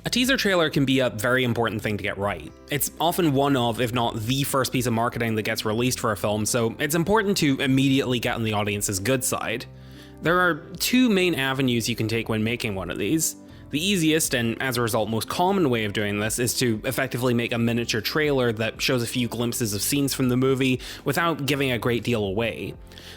A teaser trailer can be a very important thing to get right. It's often one of, if not the first piece of marketing that gets released for a film, so it's important to immediately get on the audience's good side. There are two main avenues you can take when making one of these. The easiest, and as a result most common way of doing this, is to effectively make a miniature trailer that shows a few glimpses of scenes from the movie without giving a great deal away.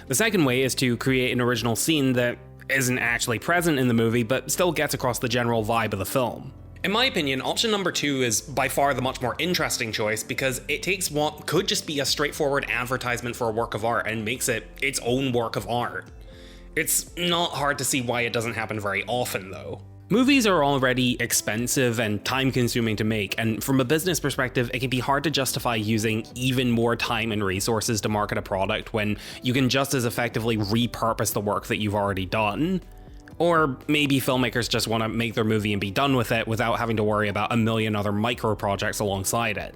The second way is to create an original scene that isn't actually present in the movie, but still gets across the general vibe of the film. In my opinion, option number 2 is by far the much more interesting choice because it takes what could just be a straightforward advertisement for a work of art and makes it its own work of art. It's not hard to see why it doesn't happen very often, though. Movies are already expensive and time-consuming to make, and from a business perspective, it can be hard to justify using even more time and resources to market a product when you can just as effectively repurpose the work that you've already done. Or maybe filmmakers just want to make their movie and be done with it without having to worry about a million other micro projects alongside it.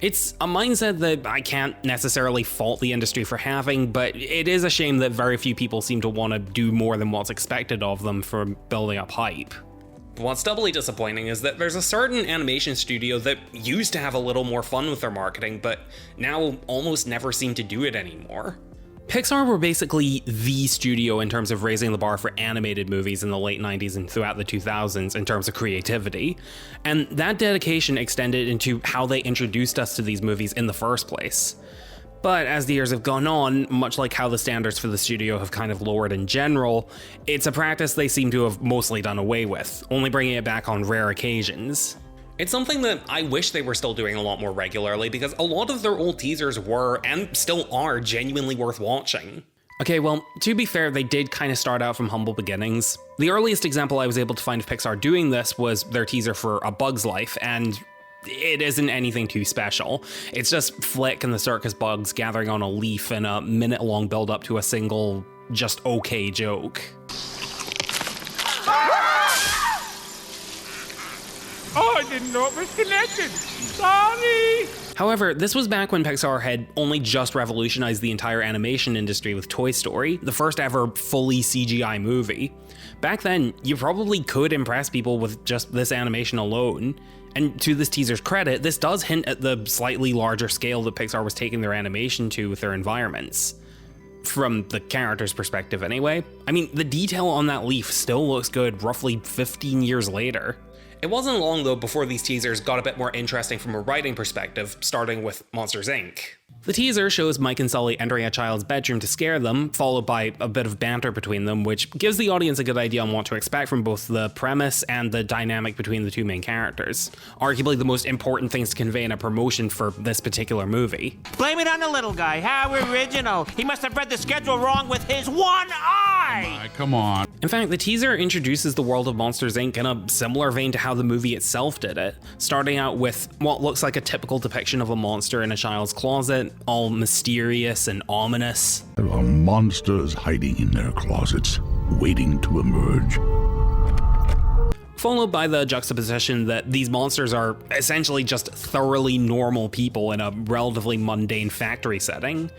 It's a mindset that I can't necessarily fault the industry for having, but it is a shame that very few people seem to want to do more than what's expected of them for building up hype. What's doubly disappointing is that there's a certain animation studio that used to have a little more fun with their marketing, but now almost never seem to do it anymore. Pixar were basically the studio in terms of raising the bar for animated movies in the late 90s and throughout the 2000s in terms of creativity, and that dedication extended into how they introduced us to these movies in the first place. But as the years have gone on, much like how the standards for the studio have kind of lowered in general, it's a practice they seem to have mostly done away with, only bringing it back on rare occasions. It's something that I wish they were still doing a lot more regularly because a lot of their old teasers were, and still are, genuinely worth watching. Okay, well, to be fair, they did kind of start out from humble beginnings. The earliest example I was able to find of Pixar doing this was their teaser for A Bug's Life, and it isn't anything too special. It's just Flick and the circus bugs gathering on a leaf in a minute-long build-up to a single, just okay joke. Oh, I didn't know it was connected. Sorry! However, this was back when Pixar had only just revolutionized the entire animation industry with Toy Story, the first ever fully CGI movie. Back then, you probably could impress people with just this animation alone. And to this teaser's credit, this does hint at the slightly larger scale that Pixar was taking their animation to with their environments. From the character's perspective anyway. I mean, the detail on that leaf still looks good roughly 15 years later. It wasn't long though before these teasers got a bit more interesting from a writing perspective, starting with Monsters, Inc. The teaser shows Mike and Sully entering a child's bedroom to scare them, followed by a bit of banter between them, which gives the audience a good idea on what to expect from both the premise and the dynamic between the two main characters. Arguably the most important things to convey in a promotion for this particular movie. Blame it on the little guy, how original. He must have read the schedule wrong with his one eye! Come on. In fact, the teaser introduces the world of Monsters, Inc. in a similar vein to how the movie itself did it, starting out with what looks like a typical depiction of a monster in a child's closet, all mysterious and ominous. There are monsters hiding in their closets, waiting to emerge. Followed by the juxtaposition that these monsters are essentially just thoroughly normal people in a relatively mundane factory setting.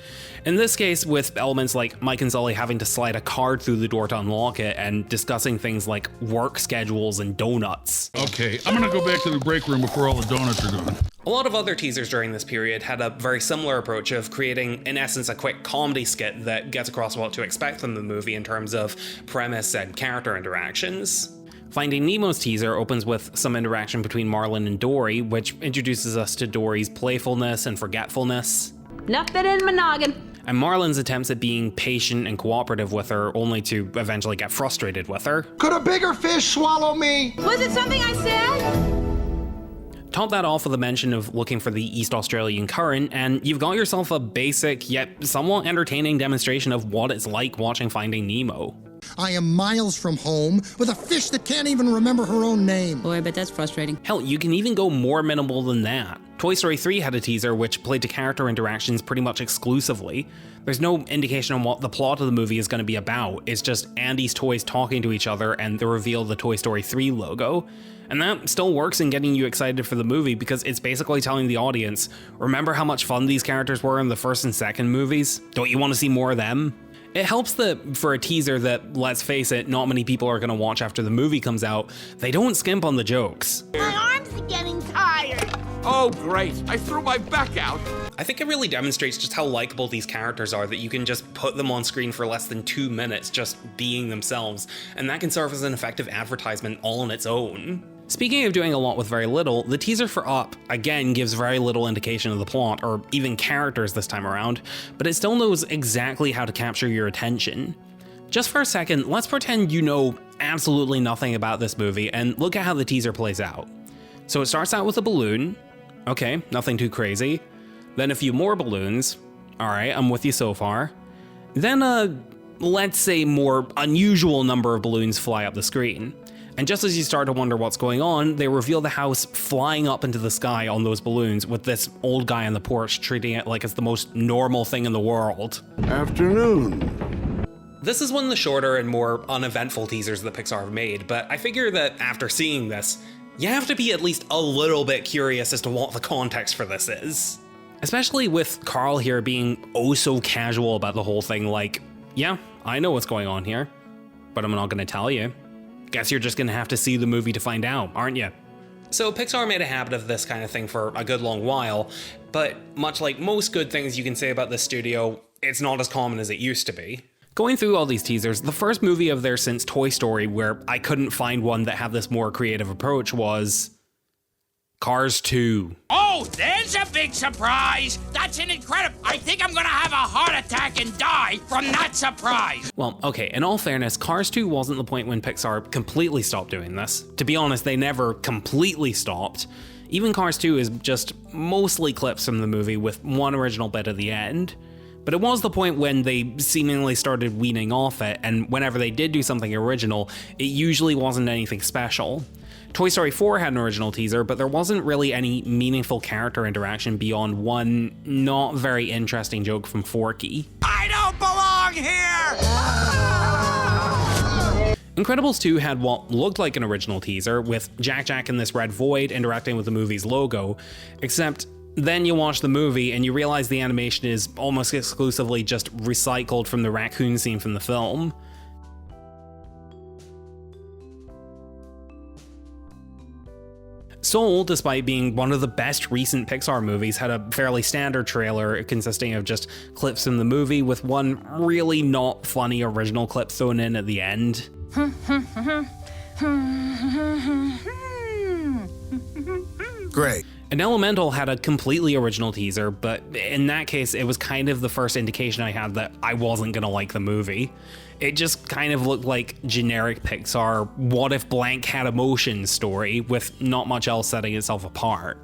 In this case, with elements like Mike and Sully having to slide a card through the door to unlock it and discussing things like work schedules and donuts. Okay, I'm gonna go back to the break room before all the donuts are gone. A lot of other teasers during this period had a very similar approach of creating, in essence, a quick comedy skit that gets across what to expect from the movie in terms of premise and character interactions. Finding Nemo's teaser opens with some interaction between Marlin and Dory, which introduces us to Dory's playfulness and forgetfulness. Nothing in my noggin. And Marlin's attempts at being patient and cooperative with her, only to eventually get frustrated with her. Could a bigger fish swallow me? Was it something I said? Top that off with a mention of looking for the East Australian current, and you've got yourself a basic yet somewhat entertaining demonstration of what it's like watching Finding Nemo. I am miles from home with a fish that can't even remember her own name. Boy, I bet that's frustrating. Hell, you can even go more minimal than that. Toy Story 3 had a teaser which played to character interactions pretty much exclusively. There's no indication on what the plot of the movie is going to be about. It's just Andy's toys talking to each other and the reveal of the Toy Story 3 logo. And that still works in getting you excited for the movie because it's basically telling the audience, remember how much fun these characters were in the first and second movies? Don't you want to see more of them? It helps that for a teaser that, let's face it, not many people are going to watch after the movie comes out, they don't skimp on the jokes. I Oh, great. I threw my back out. I think it really demonstrates just how likable these characters are that you can just put them on screen for less than 2 minutes just being themselves, and that can serve as an effective advertisement all on its own. Speaking of doing a lot with very little, the teaser for Up, again, gives very little indication of the plot, or even characters this time around, but it still knows exactly how to capture your attention. Just for a second, let's pretend you know absolutely nothing about this movie, and look at how the teaser plays out. So it starts out with a balloon. Okay, nothing too crazy. Then a few more balloons. Alright, I'm with you so far. Then let's say more unusual number of balloons fly up the screen. And just as you start to wonder what's going on, they reveal the house flying up into the sky on those balloons with this old guy on the porch treating it like it's the most normal thing in the world. Afternoon. This is one of the shorter and more uneventful teasers that Pixar have made, but I figure that after seeing this, you have to be at least a little bit curious as to what the context for this is. Especially with Carl here being oh so casual about the whole thing, like, yeah, I know what's going on here, but I'm not gonna tell you. Guess you're just gonna have to see the movie to find out, aren't you? So Pixar made a habit of this kind of thing for a good long while, but much like most good things you can say about this studio, it's not as common as it used to be. Going through all these teasers, the first movie of theirs since Toy Story where I couldn't find one that had this more creative approach was Cars 2. Oh, there's a big surprise! That's an incredible... I think I'm gonna have a heart attack and die from that surprise! Well, okay, in all fairness, Cars 2 wasn't the point when Pixar completely stopped doing this. To be honest, they never completely stopped. Even Cars 2 is just mostly clips from the movie with one original bit at the end. But it was the point when they seemingly started weaning off it, and whenever they did do something original, it usually wasn't anything special. Toy Story 4 had an original teaser, but there wasn't really any meaningful character interaction beyond one not very interesting joke from Forky. I don't belong here! Incredibles 2 had what looked like an original teaser, with Jack in this red void interacting with the movie's logo, except then you watch the movie and you realize the animation is almost exclusively just recycled from the raccoon scene from the film. Soul, despite being one of the best recent Pixar movies, had a fairly standard trailer consisting of just clips from the movie with one really not funny original clip thrown in at the end. Great. And Elemental had a completely original teaser, but in that case, it was kind of the first indication I had that I wasn't gonna like the movie. It just kind of looked like generic Pixar, what if blank had emotions story, with not much else setting itself apart.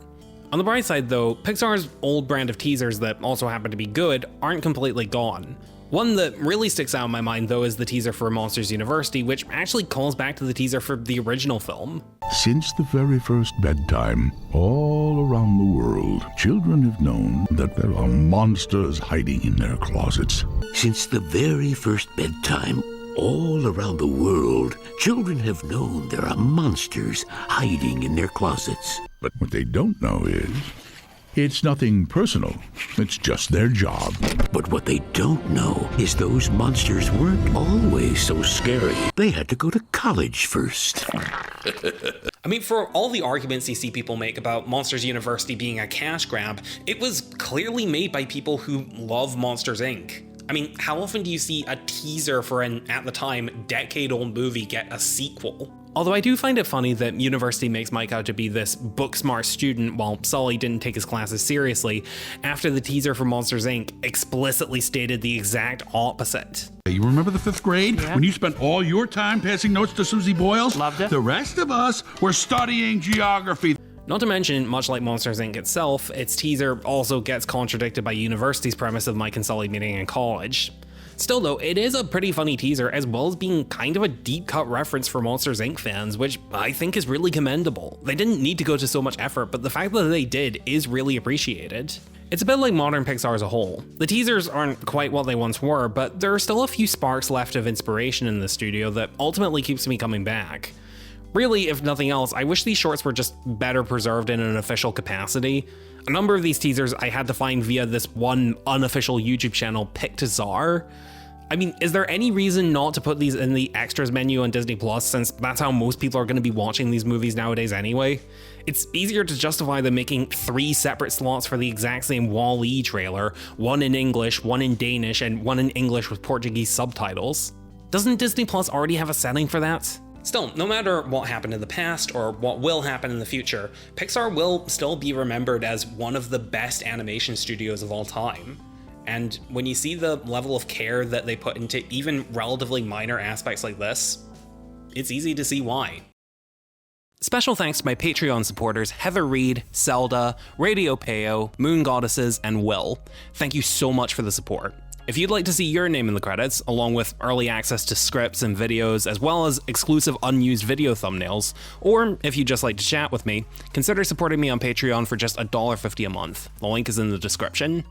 On the bright side though, Pixar's old brand of teasers that also happen to be good aren't completely gone. One that really sticks out in my mind though is the teaser for Monsters University, which actually calls back to the teaser for the original film. Since the very first bedtime, all around the world, children have known that there are monsters hiding in their closets. Since the very first bedtime, all around the world, children have known there are monsters hiding in their closets. But what they don't know is, it's nothing personal. It's just their job. But what they don't know is those monsters weren't always so scary. They had to go to college first. I mean, for all the arguments you see people make about Monsters University being a cash grab, it was clearly made by people who love Monsters, Inc. I mean, how often do you see a teaser for an, at the time, decade-old movie get a sequel? Although I do find it funny that University makes Mike out to be this book-smart student while Sully didn't take his classes seriously, after the teaser for Monsters, Inc. explicitly stated the exact opposite. You remember the 5th grade? Yeah. When you spent all your time passing notes to Susie Boyles? Loved it. The rest of us were studying geography. Not to mention, much like Monsters, Inc. itself, its teaser also gets contradicted by University's premise of Mike and Sully meeting in college. Still though, it is a pretty funny teaser, as well as being kind of a deep-cut reference for Monsters, Inc. fans, which I think is really commendable. They didn't need to go to so much effort, but the fact that they did is really appreciated. It's a bit like modern Pixar as a whole. The teasers aren't quite what they once were, but there are still a few sparks left of inspiration in the studio that ultimately keeps me coming back. Really, if nothing else, I wish these shorts were just better preserved in an official capacity. A number of these teasers I had to find via this one unofficial YouTube channel, Pictazar. I mean, is there any reason not to put these in the extras menu on Disney Plus, since that's how most people are going to be watching these movies nowadays anyway? It's easier to justify them making 3 separate slots for the exact same Wall-E trailer, one in English, one in Danish, and one in English with Portuguese subtitles. Doesn't Disney Plus already have a setting for that? Still, no matter what happened in the past or what will happen in the future, Pixar will still be remembered as one of the best animation studios of all time. And when you see the level of care that they put into even relatively minor aspects like this, it's easy to see why. Special thanks to my Patreon supporters Heather Reed, Zelda, Radio Peo, Moon Goddesses, and Will. Thank you so much for the support. If you'd like to see your name in the credits, along with early access to scripts and videos, as well as exclusive unused video thumbnails, or if you'd just like to chat with me, consider supporting me on Patreon for just $1.50 a month. The link is in the description.